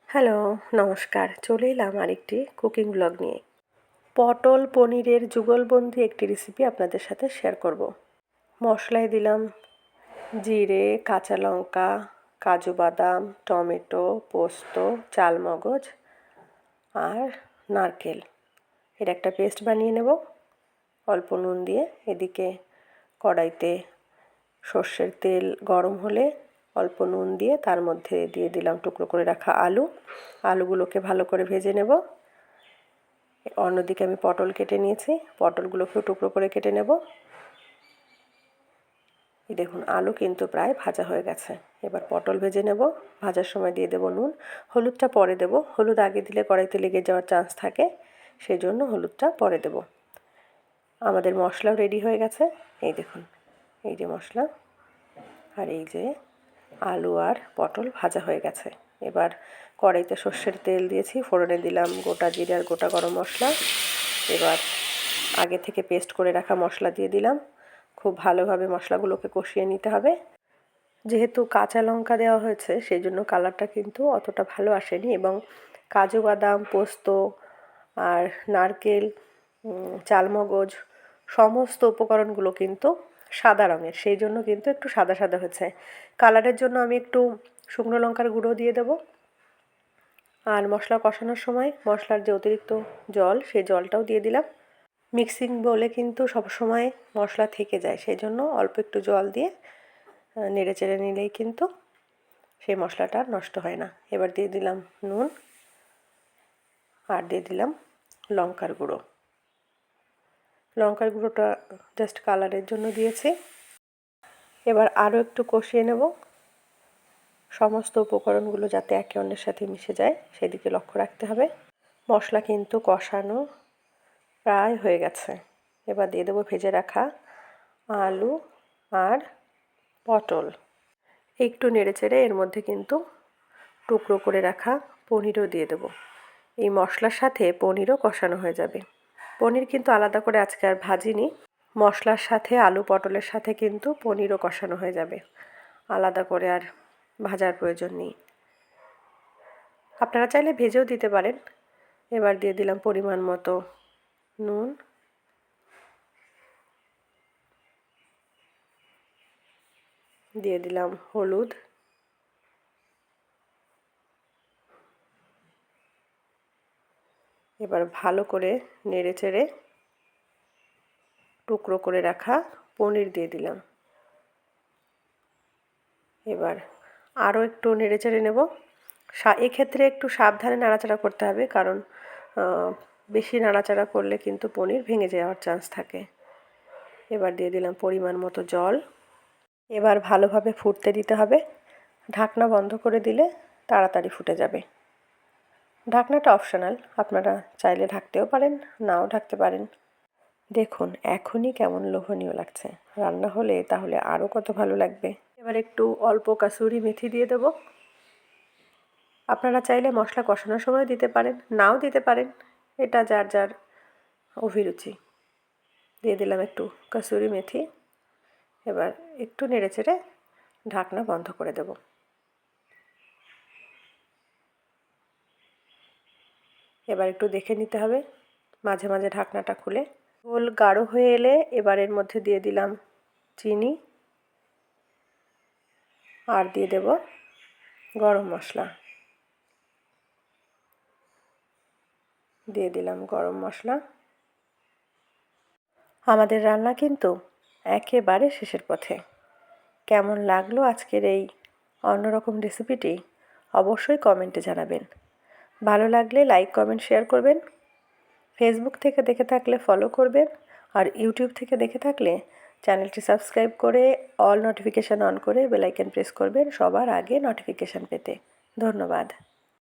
Hello, নমস্কার। চলে এলাম আরেকটি কুকিং ব্লগ নিয়ে। পটল পনিরের যুগলবন্দি একটি রেসিপি আপনাদের সাথে শেয়ার করব। মশলায় দিলাম জিরে, কাঁচা লঙ্কা, কাজু বাদাম, টমেটো, পোস্ত, চালমগজ আর নারকেল। এর একটা পেস্ট বানিয়ে নেব অল্প নুন দিয়ে। এদিকে কড়াইতে সর্ষের তেল গরম হলে অল্প নুন দিয়ে তার মধ্যে দিয়ে দিলাম টুকরো করে রাখা আলুগুলোকে ভালো করে ভেজে নেব। অন্যদিকে আমি পটল কেটে নিয়েছি, পটলগুলোকেও টুকরো করে কেটে নেব। এই দেখুন আলু কিন্তু প্রায় ভাজা হয়ে গেছে। এবার পটল ভেজে নেব। ভাজার সময় দিয়ে দেব নুন, হলুদটা পরে দেব। হলুদ আগে দিলে কড়াইতে লেগে যাওয়ার চান্স থাকে, সেই জন্য হলুদটা পরে দেব। আমাদের মশলাও রেডি হয়ে গেছে। এই দেখুন, এই যে মশলা, আর এই যে আলু আর পটল ভাজা হয়ে গেছে। এবার কড়াইতে সর্ষের তেল দিয়েছি, ফোড়নে দিলাম গোটা জিরে আর গোটা গরম মশলা। এবার আগে থেকে পেস্ট করে রাখা মশলা দিয়ে দিলাম। খুব ভালোভাবে মশলাগুলোকে কষিয়ে নিতে হবে। যেহেতু কাঁচা লঙ্কা দেওয়া হয়েছে সেই জন্য কালারটা কিন্তু অতটা ভালো আসেনি, এবং কাজু বাদাম, পোস্ত আর নারকেল, চালমগজ সমস্ত উপকরণগুলো কিন্তু সাদা রঙের, সেই জন্য কিন্তু একটু সাদা সাদা হয়েছে। কালারের জন্য আমি একটু শুকনো লঙ্কার গুঁড়ো দিয়ে দেবো। আর মশলা কষানোর সময় মশলার যে অতিরিক্ত জল, সেই জলটাও দিয়ে দিলাম। মিক্সিং বোলে কিন্তু সবসময় মশলা থেকে যায়, সেই জন্য অল্প একটু জল দিয়ে নেড়ে চেড়ে নিলেই কিন্তু সেই মশলাটা নষ্ট হয় না। এবার দিয়ে দিলাম নুন আর দিয়ে দিলাম লঙ্কার গুঁড়ো। লঙ্কার গুঁড়োটা জাস্ট কালারের জন্য দিয়েছি। এবার আরও একটু কষিয়ে নেব, সমস্ত উপকরণগুলো যাতে একে অন্যের সাথে মিশে যায় সেদিকে লক্ষ্য রাখতে হবে। মশলা কিন্তু কষানো প্রায় হয়ে গেছে। এবার দিয়ে দেবো ভেজে রাখা আলু আর পটল। একটু নেড়েচেড়ে এর মধ্যে কিন্তু টুকরো করে রাখা পনিরও দিয়ে দেবো। এই মশলার সাথে পনিরও কষানো হয়ে যাবে। পনির কিন্তু আলাদা করে আজকে আর ভাজিনি, মশলার সাথে আলু পটলের সাথে কিন্তু পনিরও কষানো হয়ে যাবে, আলাদা করে আর ভাজার প্রয়োজন নেই। আপনারা চাইলে ভেজেও দিতে পারেন। এবার দিয়ে দিলাম পরিমাণ মতো নুন, দিয়ে দিলাম হলুদ, এবার ভালো করে নেড়েচেড়ে টুকরো করে রাখা পনির দিয়ে দিলাম। এবার আরও একটু নেড়েচেড়ে নেব। এক্ষেত্রে একটু সাবধানে নাড়াচাড়া করতে হবে, কারণ বেশি নাড়াচাড়া করলে কিন্তু পনির ভেঙে যাওয়ার চান্স থাকে। এবার দিয়ে দিলাম পরিমাণ মতো জল। এবার ভালোভাবে ফুটতে দিতে হবে। ঢাকনা বন্ধ করে দিলে তাড়াতাড়ি ফুটে যাবে। ঢাকনাটা অপশনাল, আপনারা চাইলে ঢাকতেও পারেন, নাও ঢাকতে পারেন। দেখুন এখনই কেমন লোভনীয় লাগছে, রান্না হলে তাহলে আরও কত ভালো লাগবে। এবার একটু অল্প কাসুরি মেথি দিয়ে দেব। আপনারা চাইলে মশলা কষানোর সময় দিতে পারেন, নাও দিতে পারেন, এটা যার যার অভিরুচি। দিয়ে দিলাম একটু কাসুরি মেথি। এবার একটু নেড়েচেড়ে ঢাকনা বন্ধ করে দেব। এবার একটু দেখে নিতে হবে মাঝে মাঝে ঢাকনাটা খুলে। ঝোল গাঢ় হয়ে এলে এবার এর মধ্যে দিয়ে দিলাম চিনি আর দিয়ে দেব গরম মশলা। দিয়ে দিলাম গরম মশলা। আমাদের রান্না কিন্তু একেবারে শেষের পথে। কেমন লাগলো আজকের এই অন্যরকম রেসিপিটি অবশ্যই কমেন্টে জানাবেন। ভালো লাগলে লাইক, কমেন্ট, শেয়ার করবেন। ফেসবুক থেকে দেখে থাকলে ফলো করবেন, আর ইউটিউব থেকে দেখে থাকলে চ্যানেলটি সাবস্ক্রাইব করে অল নোটিফিকেশান অন করে বেল আইকন প্রেস করবেন সবার আগে নোটিফিকেশান পেতে। ধন্যবাদ।